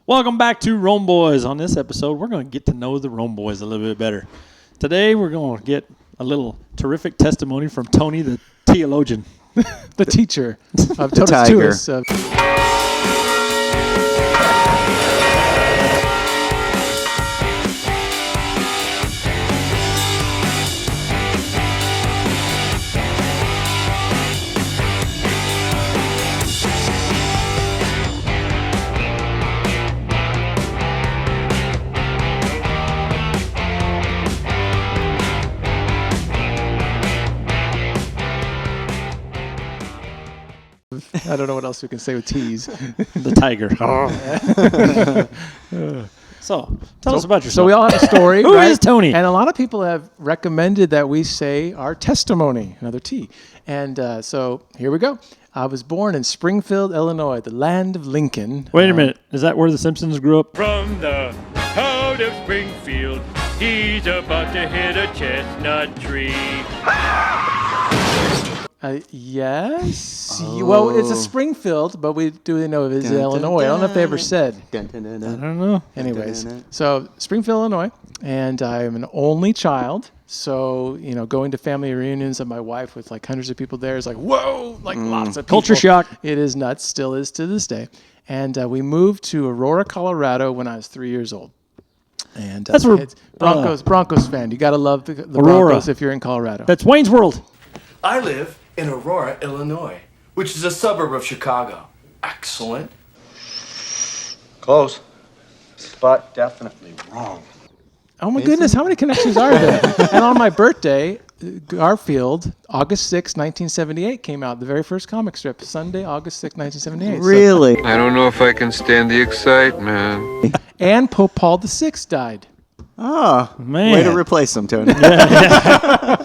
Welcome back to Rome Boys. On this episode, we're going to get to know the Rome Boys a little bit better. Today, we're going to get a little terrific testimony from Tony, the theologian. The teacher of the tiger. I don't know what else we can say with T's. The tiger. So, tell us about yourself. So we all have a story. Who right? is Tony? And a lot of people have recommended that we say our testimony, another T. And so here we go. I was born in Springfield, Illinois, the land of Lincoln. Wait a minute. Is that where the Simpsons grew up? From the town of Springfield, he's about to hit a chestnut tree. Yes. Well, it's a Springfield, but we do know it is Illinois. I don't know if they ever said. I don't know. Anyways, so Springfield, Illinois, and I'm an only child. So, going to family reunions of my wife with like hundreds of people there is like, whoa, like lots of people. Culture shock. It is nuts, still is to this day. And we moved to Aurora, Colorado when I was 3 years old. And that's where Broncos fan. You got to love the Aurora. Broncos if you're in Colorado. That's Wayne's World. I live in Aurora, Illinois, which is a suburb of Chicago. Excellent. Close, but definitely wrong. Oh my goodness, how many connections are there? And on my birthday, Garfield, August 6, 1978 came out, the very first comic strip, Sunday, August 6, 1978. Really? I don't know if I can stand the excitement. And Pope Paul VI died. Oh, man. Way to replace them, Tony. I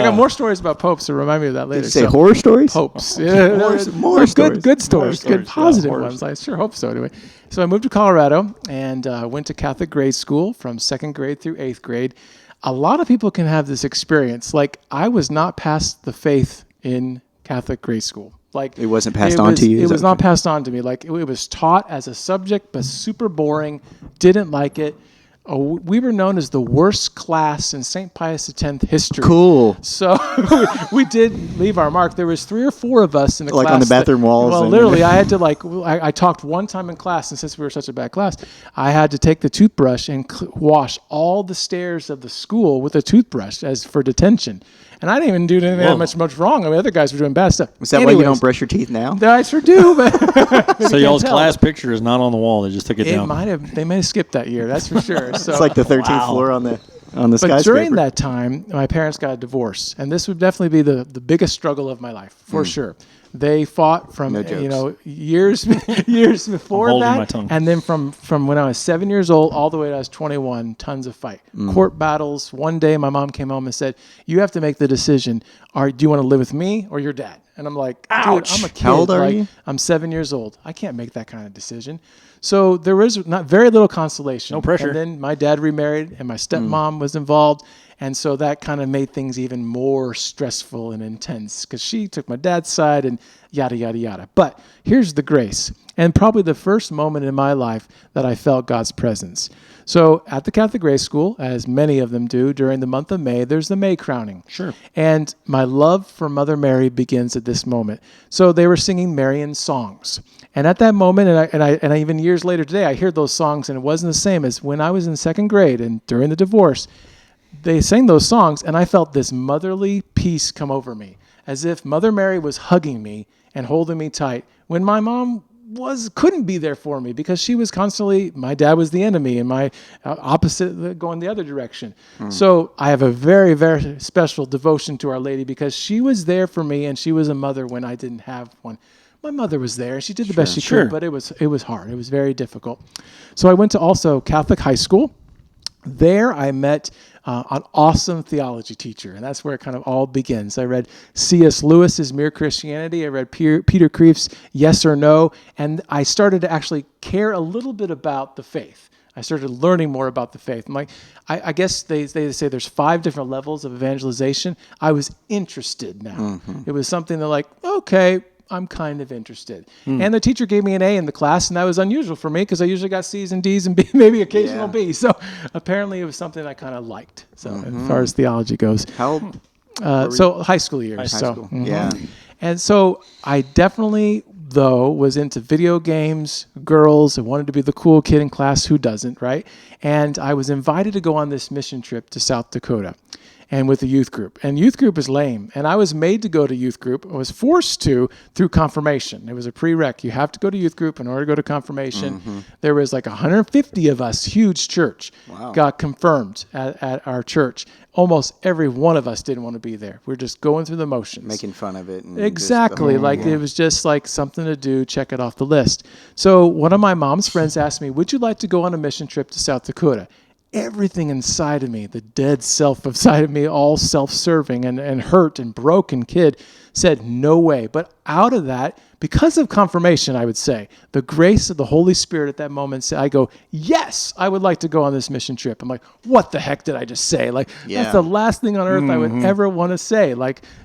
got more stories about popes, so remind me of that later. Did you say horror stories? Popes. Yeah. More stories. Good stories. Good positive yeah, ones. I sure hope so anyway. So I moved to Colorado and went to Catholic grade school from 2nd grade through 8th grade. A lot of people can have this experience. Like, I was not past the faith in Catholic grade school. Like, It wasn't passed on to you? It was not passed on to me. Like, it was taught as a subject, but super boring. Didn't like it. We were known as the worst class in St. Pius X history. Cool. So we did leave our mark. There was 3 or 4 of us in the class. Like on the bathroom walls? Well, literally, I had to I talked one time in class, and since we were such a bad class, I had to take the toothbrush and wash all the stairs of the school with a toothbrush as for detention. And I didn't even do anything much wrong. I mean, other guys were doing bad stuff. Is that why you don't brush your teeth now? I sure do. But So y'all's class picture is not on the wall. They just took it down. They may have skipped that year. That's for sure. So, It's like the 13th floor on the skyscraper. But during that time, my parents got a divorce, and this would definitely be the biggest struggle of my life, for sure. They fought from years before holding that, my tongue. and then from when I was 7 years old all the way to I was 21, tons of fight, court battles. One day, my mom came home and said, "You have to make the decision. Do you want to live with me or your dad?" And I'm like, "Dude, I'm a kid. How old are you? I'm 7 years old. I can't make that kind of decision." So there was not very little consolation. No pressure. And then my dad remarried, and my stepmom was involved. And so that kind of made things even more stressful and intense because she took my dad's side and yada, yada, yada. But here's the grace, and probably the first moment in my life that I felt God's presence. So at the Catholic grade school, as many of them do, during the month of May, there's the May crowning. Sure. And my love for Mother Mary begins at this moment. So they were singing Marian songs. And at that moment, and I even years later today, I hear those songs, and it wasn't the same as when I was in 2nd grade and during the divorce. They sang those songs, and I felt this motherly peace come over me, as if Mother Mary was hugging me and holding me tight when my mom couldn't be there for me because she was constantly, my dad was the enemy and my opposite going the other direction. So I have a very, very special devotion to Our Lady because she was there for me, and she was a mother when I didn't have one. My mother was there. She did the best she could, but it was hard. It was very difficult. So I went to also Catholic high school. There I met an awesome theology teacher, and that's where it kind of all begins. I read C.S. Lewis's Mere Christianity. I read Peter Kreeft's Yes or No, and I started to actually care a little bit about the faith. I started learning more about the faith. I'm like, I guess they say there's 5 different levels of evangelization. I was interested now. It was something that like, okay, I'm kind of interested. And the teacher gave me an A in the class, and that was unusual for me because I usually got C's and D's and B, maybe occasional B. So apparently it was something I kind of liked. So as far as theology goes. How So high school years. high so, school? Yeah. And so I definitely, though, was into video games, girls. I wanted to be the cool kid in class. Who doesn't, right? And I was invited to go on this mission trip to South Dakota and with the youth group. And youth group is lame. And I was made to go to youth group. I was forced to through confirmation. It was a prereq. You have to go to youth group in order to go to confirmation. There was like 150 of us, huge church, got confirmed at our church. Almost every one of us didn't want to be there. We're just going through the motions. Making fun of it. And Exactly. It was just like something to do, check it off the list. So one of my mom's friends asked me, would you like to go on a mission trip to South Dakota? Everything inside of me, the dead self inside of me, all self-serving and hurt and broken kid, said no way. But out of that, because of confirmation, I would say, the grace of the Holy Spirit at that moment, I go, yes, I would like to go on this mission trip. I'm like, what the heck did I just say? That's the last thing on earth I would ever want to say.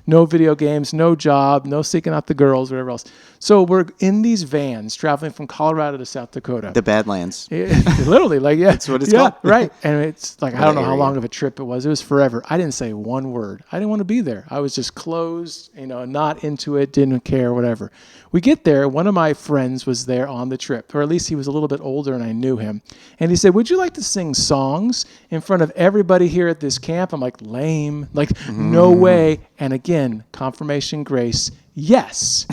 No video games, no job, no seeking out the girls, whatever else. So we're in these vans traveling from Colorado to South Dakota. The Badlands. Literally, That's what it's called. Right. And it's like, I don't know how long of a trip it was. It was forever. I didn't say one word. I didn't want to be there. I was just closed, not into it, didn't care, whatever. We get there. One of my friends was there on the trip, or at least he was a little bit older and I knew him. And he said, would you like to sing songs in front of everybody here at this camp? I'm like, lame. No way. And again, confirmation grace. Yes.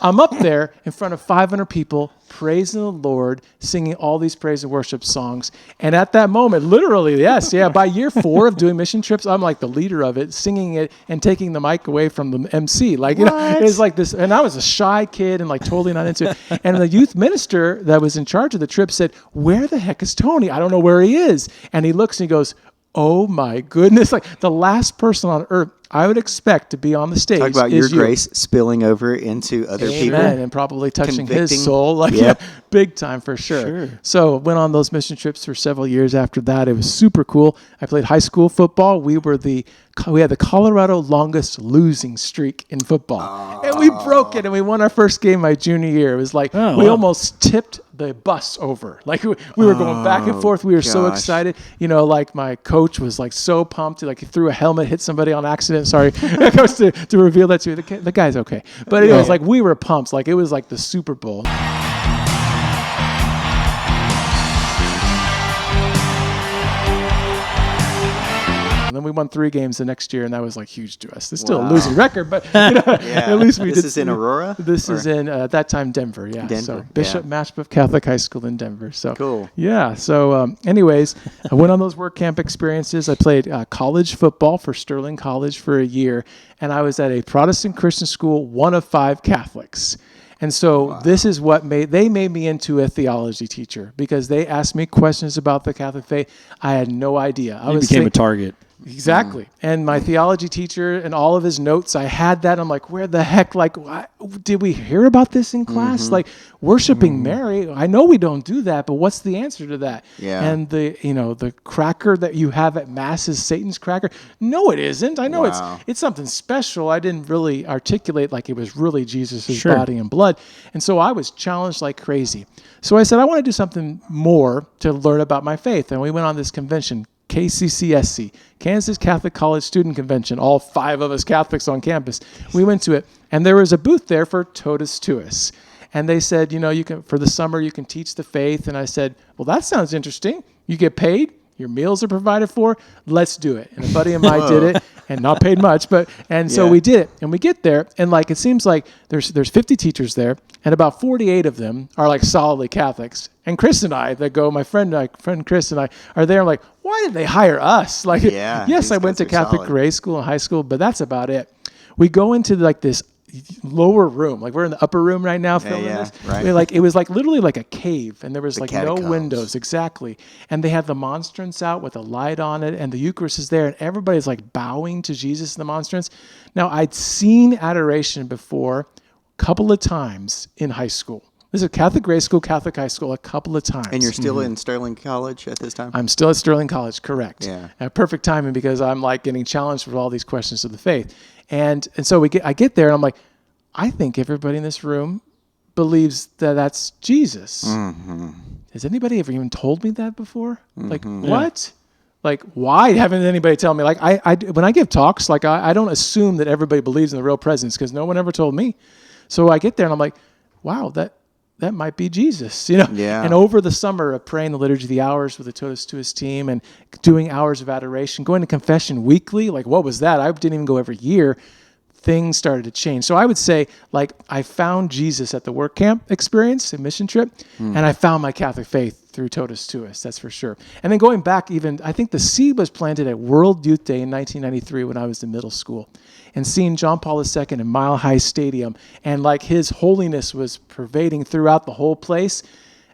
I'm up there in front of 500 people, praising the Lord, singing all these praise and worship songs. And at that moment, literally, by year 4 of doing mission trips, I'm like the leader of it, singing it and taking the mic away from the MC. It's like this. And I was a shy kid and totally not into it. And the youth minister that was in charge of the trip said, where the heck is Tony? I don't know where he is. And he looks and he goes, oh my goodness. The last person on earth I would expect to be on the stage. Talk about your grace spilling over into other people. And probably touching his soul. Big time for sure. So went on those mission trips for several years after that. It was super cool. I played high school football. We had the Colorado longest losing streak in football. And we broke it and we won our first game my junior year. It was we almost tipped the bus over. We were going back and forth. We were so excited. My coach was so pumped. He threw a helmet, hit somebody on accident. Sorry, coach, to reveal that to you. The guy's okay. But it was we were pumped. It was like the Super Bowl. And then we won 3 games the next year, and that was huge to us. It's still a losing record, but at least we did. This is in Aurora? This is in, at that time, Denver. Yeah. Denver, so Bishop Mashpeth Catholic High School in Denver. So cool. Yeah. So anyways, I went on those work camp experiences. I played college football for Sterling College for a year, and I was at a Protestant Christian school, one of 5 Catholics. And so this is what made me into a theology teacher, because they asked me questions about the Catholic faith. I had no idea. You became a target. Exactly. And my theology teacher and all of his notes, I had that. I'm like, where the heck, did we hear about this in class? Worshiping Mary. I know we don't do that, but what's the answer to that? Yeah. And the cracker that you have at Mass is Satan's cracker. No, it isn't. I know it's something special. I didn't really articulate it was really Jesus' body and blood. And so I was challenged like crazy. So I said, I want to do something more to learn about my faith. And we went on this convention, KCCSC, Kansas Catholic College Student Convention, all 5 of us Catholics on campus. We went to it, and there was a booth there for Totus Tuus. And they said, you can, for the summer, you can teach the faith. And I said, well, that sounds interesting. You get paid. Your meals are provided for. Let's do it. And a buddy of mine did it, and not paid much, so we did it. And we get there, and it seems like there's 50 teachers there, and about 48 of them are solidly Catholics. And Chris and I, my friend Chris and I are there. I'm like, why did they hire us? Yes, I went to Catholic grade school and high school, but that's about it. We go into this lower room, we're in the upper room right now filming this. Right. It was literally like a cave, and there was no catacombs. windows. Exactly. And they had the monstrance out with a light on it, and the Eucharist is there, and everybody's bowing to Jesus in the monstrance. Now, I'd seen adoration before a couple of times in high school. This is Catholic grade school, Catholic high school, a couple of times. And you're still in Sterling College at this time? I'm still at Sterling College, correct. Yeah. Perfect timing, because I'm getting challenged with all these questions of the faith. And so I get there, and I'm like, I think everybody in this room believes that that's Jesus. Has anybody ever even told me that before? Like, what? Like, why haven't anybody tell me? Like, I when I give talks, like, I don't assume that everybody believes in the real presence because no one ever told me. So I get there and I'm like, wow, that might be Jesus, you know? Yeah. And over the summer of praying the Liturgy of the Hours with the Totus Tuus team and doing hours of adoration, going to confession weekly, like, what was that? I didn't even go every year. Things started to change. So I would say, like, I found Jesus at the work camp experience, a mission trip, and I found my Catholic faith through Totus Tuus, that's for sure. And then going back even, I think the seed was planted at World Youth Day in 1993 when I was in middle school. And seeing John Paul II in Mile High Stadium, and like his holiness was pervading throughout the whole place.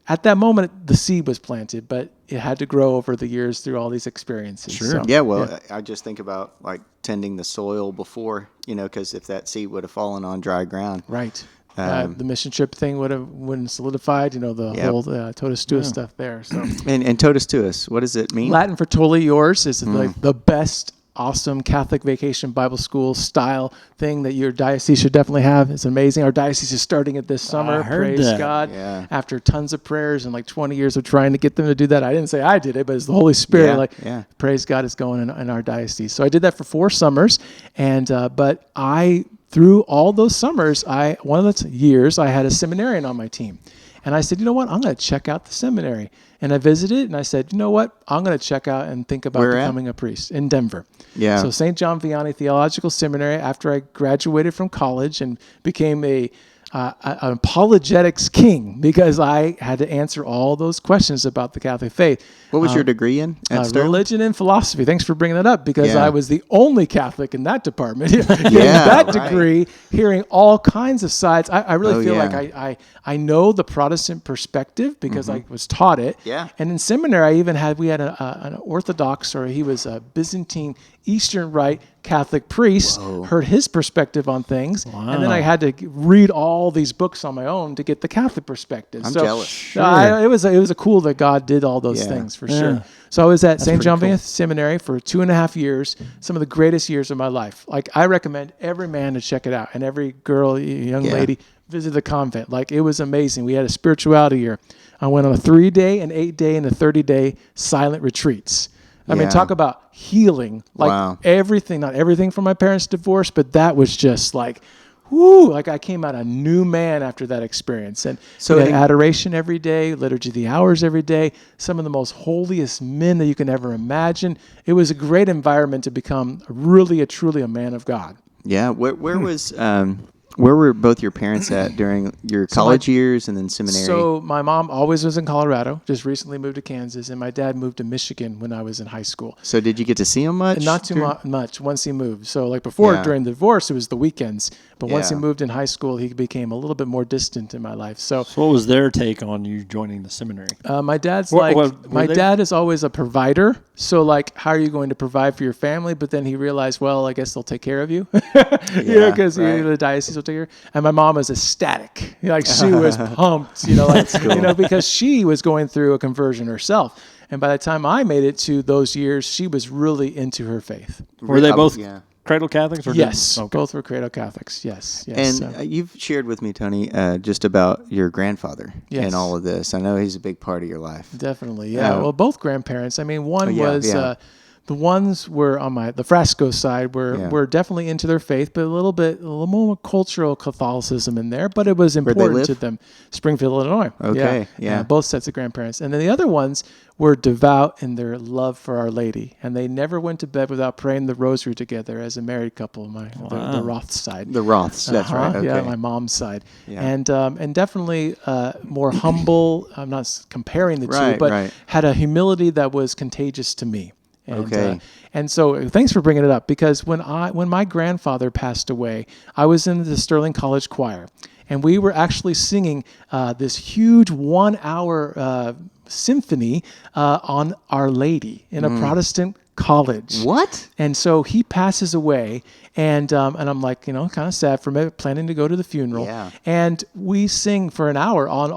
At that moment, the seed was planted, but it had to grow over the years through all these experiences. Sure. So, Yeah, well, I just think about like tending the soil before, because if that seed would have fallen on dry ground. Right. The mission trip thing wouldn't solidified, the Yep. whole Totus Tuus stuff there. So And Totus Tuus, what does it mean? Latin for totally yours is like the best, awesome Catholic vacation Bible school style thing that your diocese should definitely have. It's amazing. Our diocese is starting it this summer. I heard Praise that. God. Yeah. After tons of prayers and like 20 years of trying to get them to do that. I didn't say I did it, but it's the Holy Spirit. Yeah. Praise God, it's going in our diocese. So I did that for 4 summers. And, but through all those summers, one of the years I had a seminarian on my team. And I said, you know what? I'm going to check out the seminary. And I visited and I said, you know what? I'm going to check out and think about Where at? becoming a priest in Denver. Yeah. So St. John Vianney Theological Seminary, after I graduated from college and became an apologetics king because I had to answer all those questions about the Catholic faith. What was your degree in at Sterling? Religion and philosophy. Thanks for bringing that up because Yeah. I was the only Catholic in that department. Getting Yeah, that right. degree, hearing all kinds of sides. I really Oh, feel yeah. like I know the Protestant perspective because I was taught it. Yeah. And in seminary, we had an Orthodox, or he was a Byzantine Eastern Rite Catholic priest, heard his perspective on things. And then I had to read all these books on my own to get the Catholic perspective. I'm so jealous. it was a cool that God did all those Yeah. things for sure. So I was at St. pretty John cool. Vianney Seminary for 2.5 years, some of the greatest years of my life. Like, I recommend every man to check it out, and every girl, young Yeah. lady, visit the convent. Like, it was amazing. We had a spirituality year. I went on a 3-day, an 8-day, and a 30-day silent retreats. I mean, Yeah. talk about healing. Like, Wow. everything, not everything from my parents' divorce, but that was just like, whoo, like I came out a new man after that experience. And So so we had in- adoration every day, liturgy of the hours every day, some of the most holiest men that you can ever imagine. It was a great environment to become truly a man of God. Yeah. Where was where were both your parents at during your college years and then seminary? So my mom always was in Colorado, just recently moved to Kansas, and my dad moved to Michigan when I was in high school. So did you get to see him much? Not too during- much once he moved. So like before, Yeah. during the divorce, it was the weekends. But once he Yeah. moved in high school, he became a little bit more distant in my life. So So what was their take on you joining the seminary? my dad's What- like, were my they- dad is always a provider. So like, how are you going to provide for your family? But then he realized, well, I guess they'll take care of you. Yeah, because right. the diocese will take care. And my mom was ecstatic. Like, she was pumped, because she was going through a conversion herself. And by the time I made it to those years, she was really into her faith. Were they both Yeah. cradle Catholics? Or Yes, didn't? Okay. both were cradle Catholics. Yes. And you've shared with me, Tony, just about your grandfather Yes. and all of this. I know he's a big part of your life. Definitely, yeah. Oh. Well, both grandparents. I mean, one yeah, was yeah. the ones were on the Frasco side Yeah. were definitely into their faith, but a little more cultural Catholicism in there. But it was they important to live? them. Springfield, Illinois. Okay, yeah. Both sets of grandparents, and then the other ones were devout in their love for Our Lady, and they never went to bed without praying the Rosary together as a married couple. The Roth side. The Roths, that's right. Okay. Yeah, my mom's side, Yeah. and definitely more humble. I'm not comparing the Right, two, but right. had a humility that was contagious to me. And, Okay. and so thanks for bringing it up, because when my grandfather passed away, I was in the Sterling College choir, and we were actually singing this huge 1-hour symphony on Our Lady in a Protestant college. What? And so he passes away, and I'm like, kind of sad for me, planning to go to the funeral. Yeah. And we sing for an hour on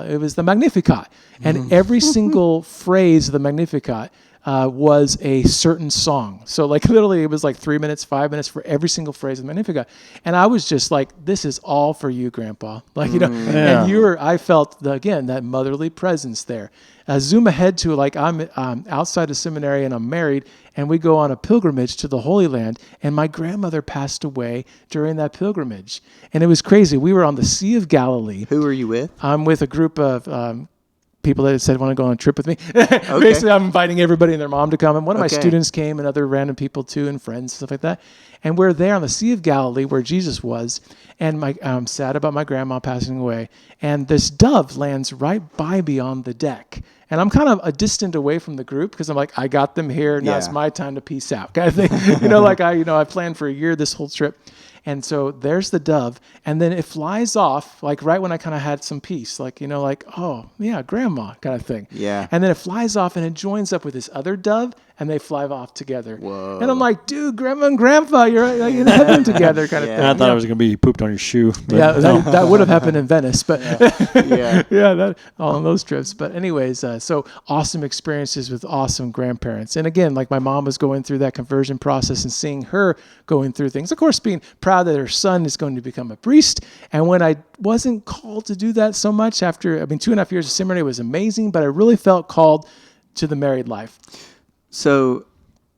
it was the Magnificat, and every single phrase of the Magnificat was a certain song. So like literally it was like 3 minutes, 5 minutes for every single phrase of the Magnificat. And I was just like, this is all for you, Grandpa. Like, you know, and I felt, again, that motherly presence there. Zoom ahead to like I'm outside the seminary and I'm married, and we go on a pilgrimage to the Holy Land, and my grandmother passed away during that pilgrimage. And it was crazy. We were on the Sea of Galilee. Who were you with? I'm with a group of people that said want to go on a trip with me. Basically, I'm inviting everybody and their mom to come. And one of my students came, and other random people too, and friends, stuff like that. And we're there on the Sea of Galilee where Jesus was. And I'm sad about my grandma passing away. And this dove lands right by me on the deck. And I'm kind of a distant away from the group because I'm like, I got them here. Now it's my time to peace out kind of thing. You know, like I planned for a year this whole trip. And so there's the dove, and then it flies off, like right when I kind of had some peace, like, you know, like, oh, yeah, grandma kind of thing. Yeah. And then it flies off, and it joins up with this other dove, and they fly off together. Whoa. And I'm like, dude, grandma and grandpa, you're like in heaven together kind of thing. I thought it was going to be you pooped on your shoe. But Yeah, that would have happened in Venice, but Yeah. that all on those trips. But anyways, so awesome experiences with awesome grandparents. And again, like my mom was going through that conversion process and seeing her going through things. Of course, being proud that her son is going to become a priest. And when I wasn't called to do that so much after, 2.5 years of seminary was amazing, but I really felt called to the married life. So,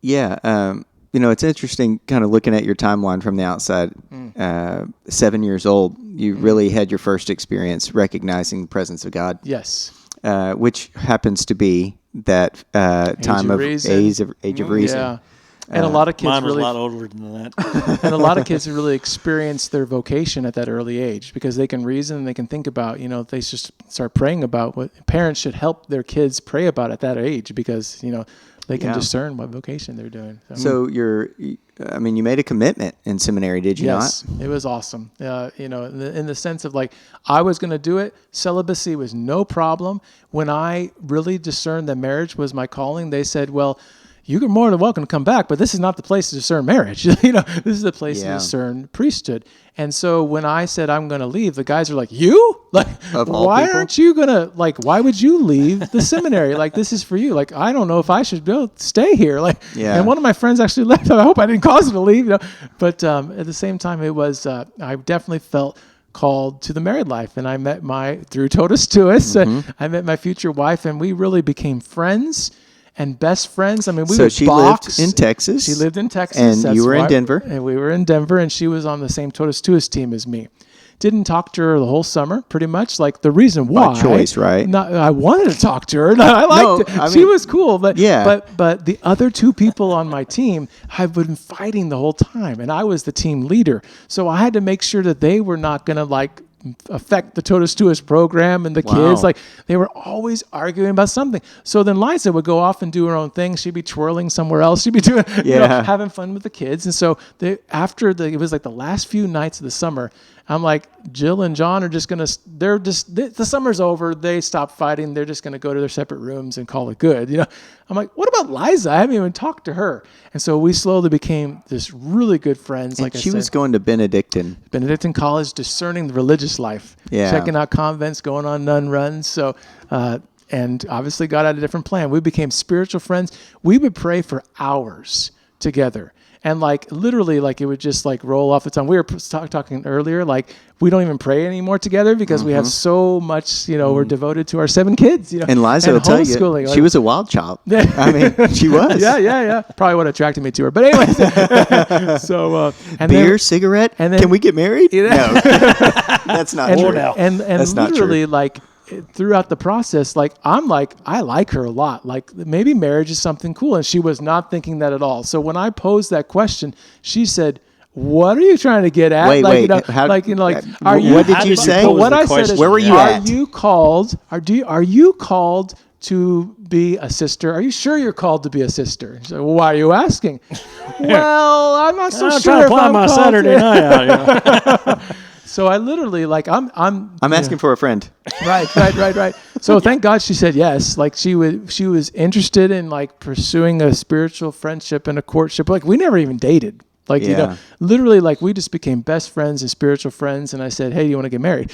yeah, it's interesting kind of looking at your timeline from the outside. 7 years old, you really had your first experience recognizing the presence of God. Yes. Which happens to be that time of age of reason. Yeah. And a lot of kids mine was really, a lot older than that. and a lot of kids really experience their vocation at that early age because they can reason and they can think about, they just start praying about what parents should help their kids pray about at that age because, they can discern what vocation they're doing. So you made a commitment in seminary, did you not? Yes, it was awesome. In the sense of like, I was going to do it. Celibacy was no problem. When I really discerned that marriage was my calling, they said, well, you're more than welcome to come back, but this is not the place to discern marriage. This is the place to discern priesthood. And so when I said I'm going to leave, the guys are like, you? Like, why aren't you going to, like, why would you leave the seminary? Like, this is for you. Like, I don't know if I should stay here. Like, and one of my friends actually left. I hope I didn't cause him to leave. But at the same time, it was, I definitely felt called to the married life. And I met through Totus Tuus, I met my future wife, and we really became friends. And best friends. We so would she box. lived in Texas. She lived in Texas. And you were in Denver. And we were in Denver, and she was on the same Totus Tuus team as me. Didn't talk to her the whole summer, pretty much. Like the reason why. By choice, right? I wanted to talk to her. I liked it. She was cool. But but the other two people on my team have been fighting the whole time, and I was the team leader. So I had to make sure that they were not going to affect the Totus Tuus program and the kids. Like they were always arguing about something. So then Liza would go off and do her own thing. She'd be twirling somewhere else. She'd be doing, having fun with the kids. And so it was like the last few nights of the summer, I'm like, Jill and John are just going to, the summer's over. They stop fighting. They're just going to go to their separate rooms and call it good. I'm like, what about Liza? I haven't even talked to her. And so we slowly became this really good friends. And she was going to Benedictine College, discerning the religious life, checking out convents, going on nun runs. So, and obviously God had a different plan. We became spiritual friends. We would pray for hours together. And literally, it would just roll off the tongue. We were talking earlier, we don't even pray anymore together because we have so much, we're devoted to our 7 kids, And Liza will tell you, she was a wild child. She was. Yeah. Probably what attracted me to her. But anyways, so and beer, cigarette, and then, can we get married? No, that's not true. And that's literally throughout the process, I like her a lot. Maybe marriage is something cool. And she was not thinking that at all. So when I posed that question, she said, what are you trying to get at? Wait. Are you? What did you say? What I said is, where were you at? Are you called? Are you called to be a sister? Are you sure you're called to be a sister? So why are you asking? Well, I'm not so sure. Trying to plan my Saturday night out. So I literally I'm asking for a friend. Right. So thank God she said yes. She was interested in pursuing a spiritual friendship and a courtship. We never even dated. Literally we just became best friends and spiritual friends. And I said, hey, do you want to get married?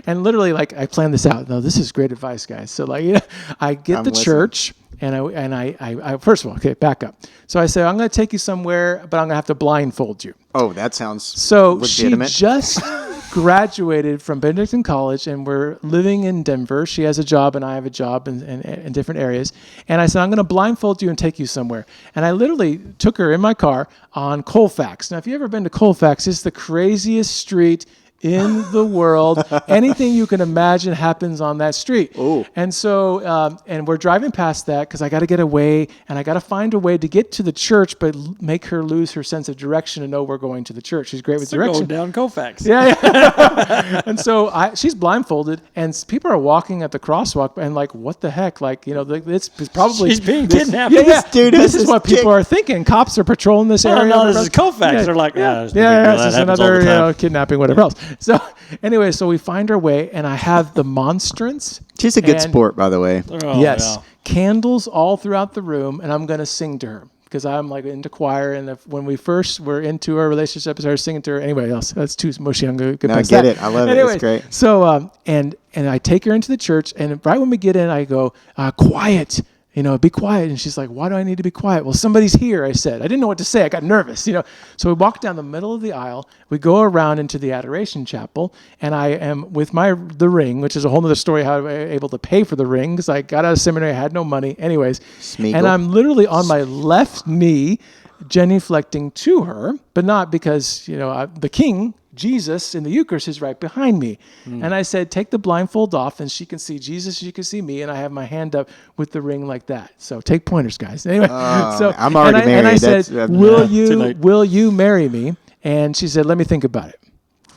And literally I planned this out. No, this is great advice, guys. So I get the church. And I first of all, okay, back up. So I said, I'm going to take you somewhere, but I'm going to have to blindfold you. Oh, that sounds So legitimate. she just graduated from Benedictine College, and we're living in Denver. She has a job, and I have a job in different areas. And I said, I'm going to blindfold you and take you somewhere. And I literally took her in my car on Colfax. Now, if you've ever been to Colfax, it's the craziest street in the world. Anything you can imagine happens on that street. Ooh. And so, and we're driving past that because I got to get away, and I got to find a way to get to the church, but make her lose her sense of direction and know we're going to the church. She's great with So direction. go down Colfax. Yeah. And so she's blindfolded, and people are walking at the crosswalk, and like, what the heck? Like, it's probably She's being kidnapped. Yeah. dude This is is what chick. people are thinking. Cops are patrolling this Oh, area. no, this is Colfax. They're like, there's no big deal. it's That just happens all another the time. kidnapping, whatever else. So anyway, so we find our way, and I have the monstrance. She's a good and- sport, by the way. Oh, yes, yeah. candles all throughout the room, and I'm going to sing to her because I'm like into choir. And when we first were into our relationship, I started singing to her. Anyway, that's too mushy. I'm going to get No, I past get that. it. I love it. It's Anyways, great. So and I take her into the church, and right when we get in, I go, quiet. Be quiet. And she's like, why do I need to be quiet? Well, somebody's here, I said. I didn't know what to say. I got nervous, So we walk down the middle of the aisle. We go around into the Adoration Chapel, and I am with the ring, which is a whole other story how I was able to pay for the ring because I got out of seminary. I had no money. Anyways. Smeagol. And I'm literally on my left knee, genuflecting to her, but not because, the king, Jesus in the Eucharist, is right behind me. And I said, take the blindfold off, and she can see Jesus, she can see me, and I have my hand up with the ring like that. So take pointers, guys. Anyway, I'm already and I married. said, That's- too late. will you marry me? And she said, let me think about it.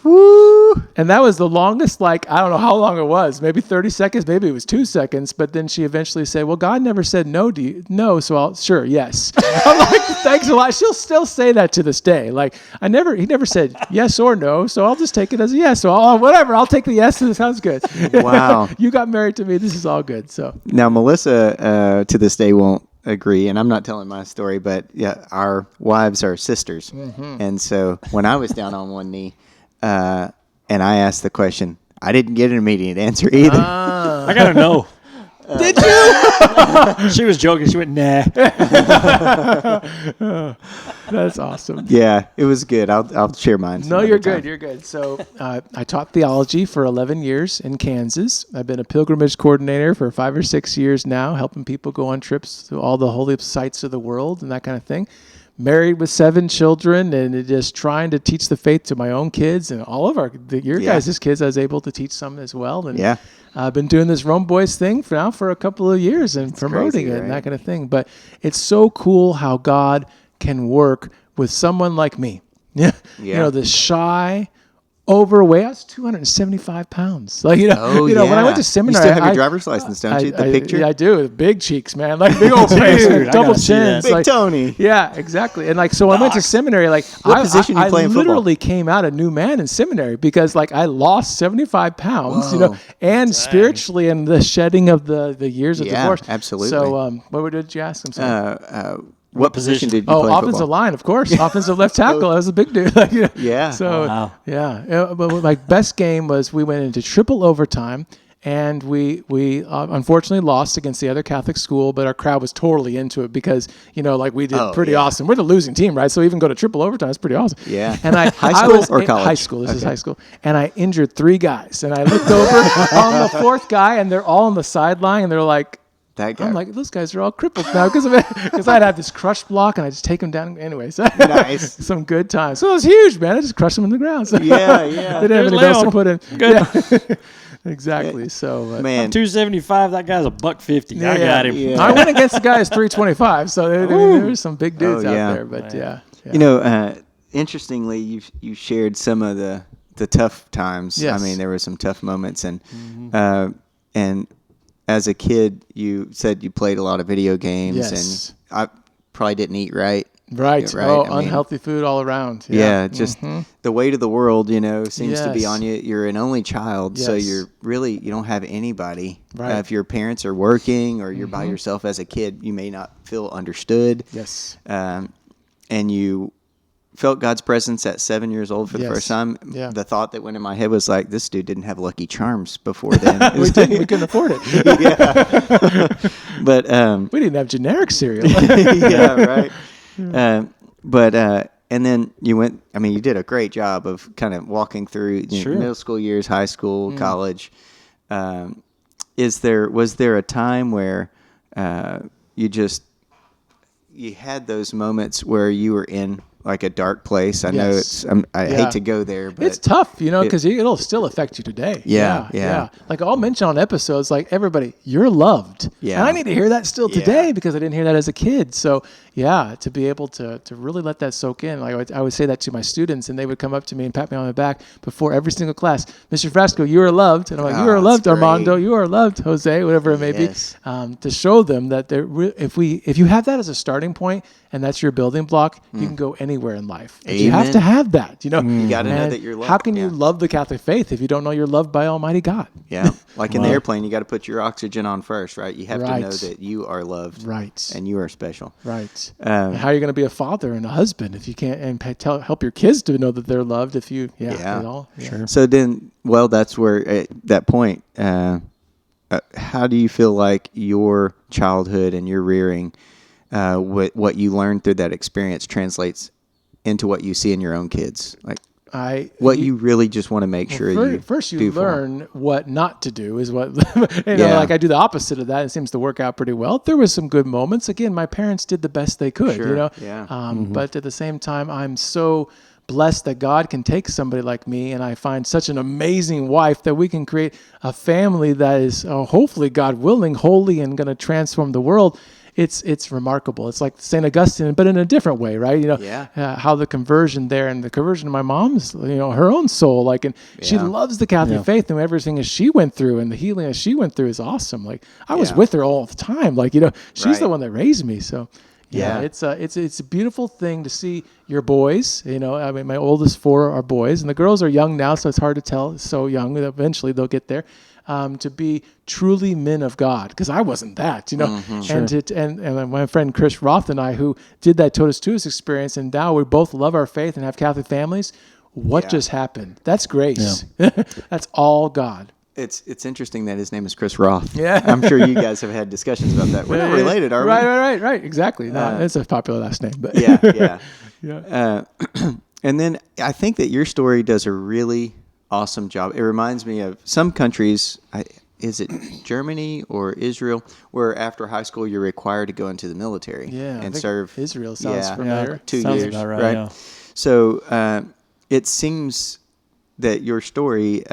Woo! And that was the longest, I don't know how long it was, maybe 30 seconds, maybe it was 2 seconds. But then she eventually said, well, God never said no to you. No, so sure, yes. I'm like, thanks a lot. She'll still say that to this day. He never said yes or no. So I'll just take it as a yes. So whatever, I'll take the yes. It sounds good. Wow. You got married to me. This is all good. So Now, Melissa, to this day, won't agree, and I'm not telling my story, but yeah, our wives are sisters. And so when I was down on one knee, and I asked the question, I didn't get an immediate answer either. I got to know. did you? She was joking. She went, nah. That's awesome. Yeah, it was good. I'll share mine. No, some you're other time. good. You're good. So I taught theology for 11 years in Kansas. I've been a pilgrimage coordinator for 5 or 6 years now, helping people go on trips to all the holy sites of the world and that kind of thing. Married with 7 children, and just trying to teach the faith to my own kids and all of your guys' kids. I was able to teach some as well. And Yeah. I've been doing this Rome Boys thing for a couple of years and promoting crazy, it and right? that kind of thing. But it's so cool how God can work with someone like me. Yeah. Yeah. The shy, overweight. I was 275 pounds. Oh, when I went to seminary, you still have your I- driver's license, don't you? The picture. Yeah, I do. Big cheeks, man. Big old face, Dude, I double gotta see chins. that. Big Tony. Yeah, exactly. And so I went to seminary. What position you I play in football? literally came out a new man in seminary because I lost 75 pounds, Whoa. and spiritually in the shedding of the years of Yeah, divorce. absolutely. So what did you ask? I'm sorry. What position did you play in offensive football? line, of course. Offensive left tackle. I was a big dude. Yeah. So Wow. yeah. But my best game was we went into triple overtime, and we unfortunately lost against the other Catholic school, but our crowd was totally into it because we did pretty yeah. awesome. We're the losing team, right? So even go to triple overtime is pretty awesome. Yeah. And High I school was or college? High school. This is Okay. high school. And I injured 3 guys, and I looked over on the 4th guy, and they're all on the sideline, and they're like. That guy. I'm like, those guys are all crippled now because of it. Because I'd have this crush block and I just take them down. Anyways, Nice. some good times. So it was huge, man. I just crushed them in the ground. So Yeah, they yeah. didn't have There's anything else to Leon. put in. Good. Yeah. Exactly. So, Man, 275. That guy's a $150. I yeah. got him. Yeah. I went against the guy who's 325. So there were some big dudes Oh, yeah. out there. But yeah. interestingly, you shared some of the tough times. Yes. I mean, there were some tough moments, and as a kid, you said you played a lot of video games, Yes. and I probably didn't eat right. Right. Yeah, right. Oh, I mean, unhealthy food all around. Yeah, just the weight of the world, seems to be Yes. on you. You're an only child, so Yes. you don't have anybody. Right. If your parents are working or you're by yourself as a kid, you may not feel understood. Yes. And you felt God's presence at 7 years old for the Yes. first time, Yeah. the thought that went in my head was like, this dude didn't have Lucky Charms before then. It We was- didn't. We couldn't afford it. but We didn't have generic cereal. yeah, right. And then you went. I mean, you did a great job of kind of walking through Sure. middle school years, high school, college. Was there a time where you had those moments where you were in like a dark place? I know Yes. I Yeah. hate to go there, but It's tough, because it'll still affect you today. Yeah. Like I'll mention on episodes, like everybody, you're loved. Yeah. And I need to hear that still Yeah. today because I didn't hear that as a kid. So yeah, to be able to really let that soak in. Like I would say that to my students, and they would come up to me and pat me on the back before every single class. Mr. Frasco, you are loved. And I'm like, you are Oh, loved, that's Armando. great. You are loved, Jose, whatever it may Yes. be. To show them that if you have that as a starting point and that's your building block, you can go anywhere in life. But you have Amen. to have that. You gotta know And that you're loved. How can you Yeah. love the Catholic faith if you don't know you're loved by Almighty God? yeah, like in the airplane, you got to put your oxygen on first, right? You have to Right. know that you are loved, Right. and you are special. Right. Um, How are you going to be a father and a husband if you can't help your kids to know that they're loved? If you Yeah. it all, Sure. So then, that's where at that point, how do you feel like your childhood and your rearing, what you learned through that experience translates into what you see in your own kids? Like what you really just want to make sure you first you do for 'em. learn what not to do is what Yeah. like I do the opposite of that. It seems to work out pretty well. There was some good moments. Again, my parents did the best they could, Sure, yeah. But at the same time, I'm so blessed that God can take somebody like me, and I find such an amazing wife that we can create a family that is hopefully, God willing, holy and going to transform the world. It's remarkable. It's like St. Augustine, but in a different way, right? Yeah. How the conversion there and the conversion of my mom's, her own soul, like, and she Yeah. loves the Catholic faith and everything as she went through and the healing as she went through is awesome. Like I was Yeah. with her all the time. Like, she's the Right. one that raised me. So Yeah. it's a beautiful thing to see your boys, I mean, my oldest 4 are boys and the girls are young now. So it's hard to tell. So young, eventually they'll get there. To be truly men of God, because I wasn't that, and my friend Chris Roth and I, who did that Totus Tuus experience, and now we both love our faith and have Catholic families. What Yeah. just happened? That's grace. That's all God. It's interesting that his name is Chris Roth. Yeah. I'm sure you guys have had discussions about that. We're not related, are we? Right. Exactly. No, it's a popular last name, but Yeah. yeah. And then I think that your story does a really awesome job. It reminds me of some countries. Is it Germany or Israel, where after high school you're required to go into the military Yeah, I and think serve? Israel sounds familiar. 2 Sounds years, about right, yeah. So it seems that your story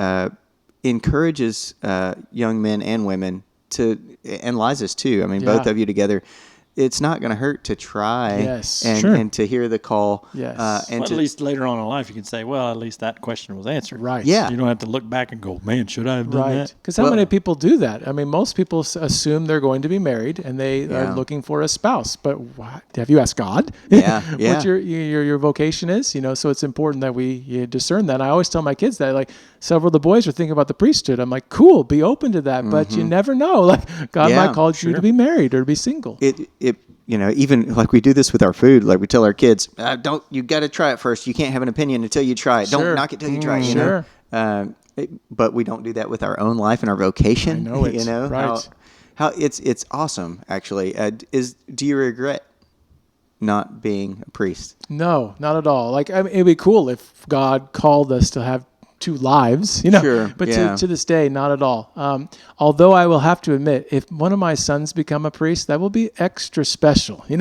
encourages young men and women and Liza's too. I mean, both Yeah. of you together. It's not going to hurt to try Yes. and to hear the call. Yes. And Well, to, at least later on in life, you can say, well, at least that question was answered. Right. Yeah. You don't have to look back and go, man, should I have done Right. that? Because how Well- many people do that? I mean, most people assume they're going to be married and they Yeah. are looking for a spouse. But have you asked God? Yeah, yeah. What your vocation is? So it's important that we discern that. And I always tell my kids that, like, several of the boys are thinking about the priesthood. I'm like, cool, be open to that, but you never know. Like, God Yeah, might call you to be married or to be single. it even like we do this with our food. Like we tell our kids, you got to try it first. You can't have an opinion until you try it. Sure. Don't knock it till you try it. You Sure. know? But we don't do that with our own life and our vocation. I know it. You know Right. how it's awesome actually. Do you regret not being a priest? No, not at all. Like, I mean, it'd be cool if God called us to have 2 lives, Sure, but yeah. to this day, not at all. Although I will have to admit, if one of my sons become a priest, that will be extra special, in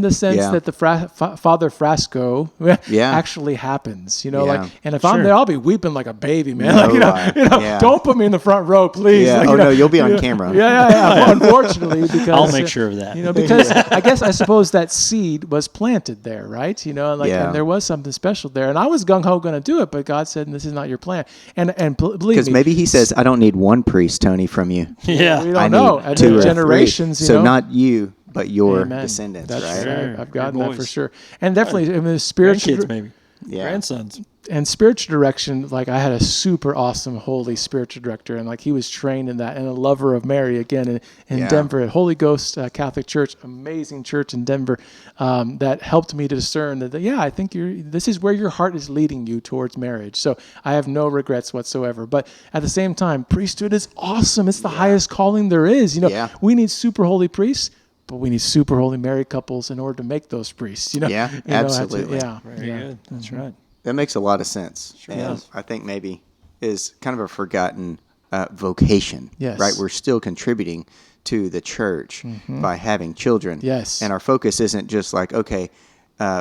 the sense Yeah. that the Father Frasco Yeah. actually happens, Yeah. like, and if I'm there, I'll be weeping like a baby, man. No Like, lie. Yeah. don't put me in the front row, please. Yeah. Like, Oh no, you'll be on camera. Yeah. Well, unfortunately, because I'll make sure of that. because I suppose that seed was planted there, right? Yeah. And there was something special there. And I was gung ho going to do it, but God said, "This is not your plan." And believe Because me, maybe he says, "I don't need one priest, Tony, from you. Yeah. we I don't know. need And 2 or 3." generations, So not you, but your Amen. descendants, That's right? right. Sure. I've gotten Your that for boys. sure. And definitely, I mean, the spiritual Grandkids, maybe. Yeah. Grandsons. And spiritual direction, like I had a super awesome holy spiritual director, and like he was trained in that, and a lover of Mary again in Yeah. Denver at Holy Ghost Catholic Church, amazing church in Denver, that helped me to discern that I think this is where your heart is leading you towards marriage. So I have no regrets whatsoever. But at the same time, priesthood is awesome. It's the highest calling there is. Yeah. We need super holy priests. But we need super holy married couples in order to make those priests. Yeah, absolutely. Very good. That's right. That makes a lot of sense. And does. I think maybe is kind of a forgotten vocation. Yes. Right? We're still contributing to the church by having children. Yes. And our focus isn't just like, okay,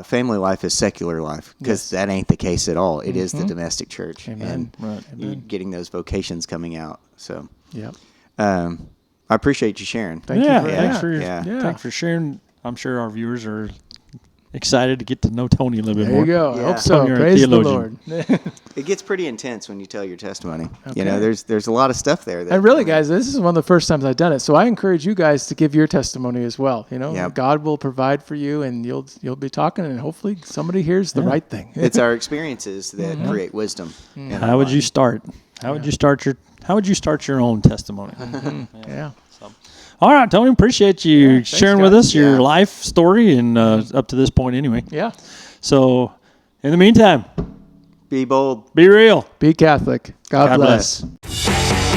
family life is secular life, because that ain't the case at all. It is the domestic church. Amen. And you getting those vocations coming out. So Yep. I appreciate you sharing. Thank you for thanks that. for Yeah. thanks for sharing. I'm sure our viewers are excited to get to know Tony a little bit There more. you go. I Yeah. hope so. Tony, you're a Praise the theologian. Lord. It gets pretty intense when you tell your testimony. Okay. You know, there's a lot of stuff there. That, And really, guys, this is one of the first times I've done it. So I encourage you guys to give your testimony as well. Yep. God will provide for you, and you'll be talking, and hopefully somebody hears the right thing. it's our experiences that create wisdom. in our How would life. you start? How would you start your own testimony? Yeah. All right, Tony, appreciate you thanks, sharing with guys. us your Yeah. life story and up to this point anyway. Yeah. So, in the meantime, Be bold. be real. Be Catholic. God God bless. bless.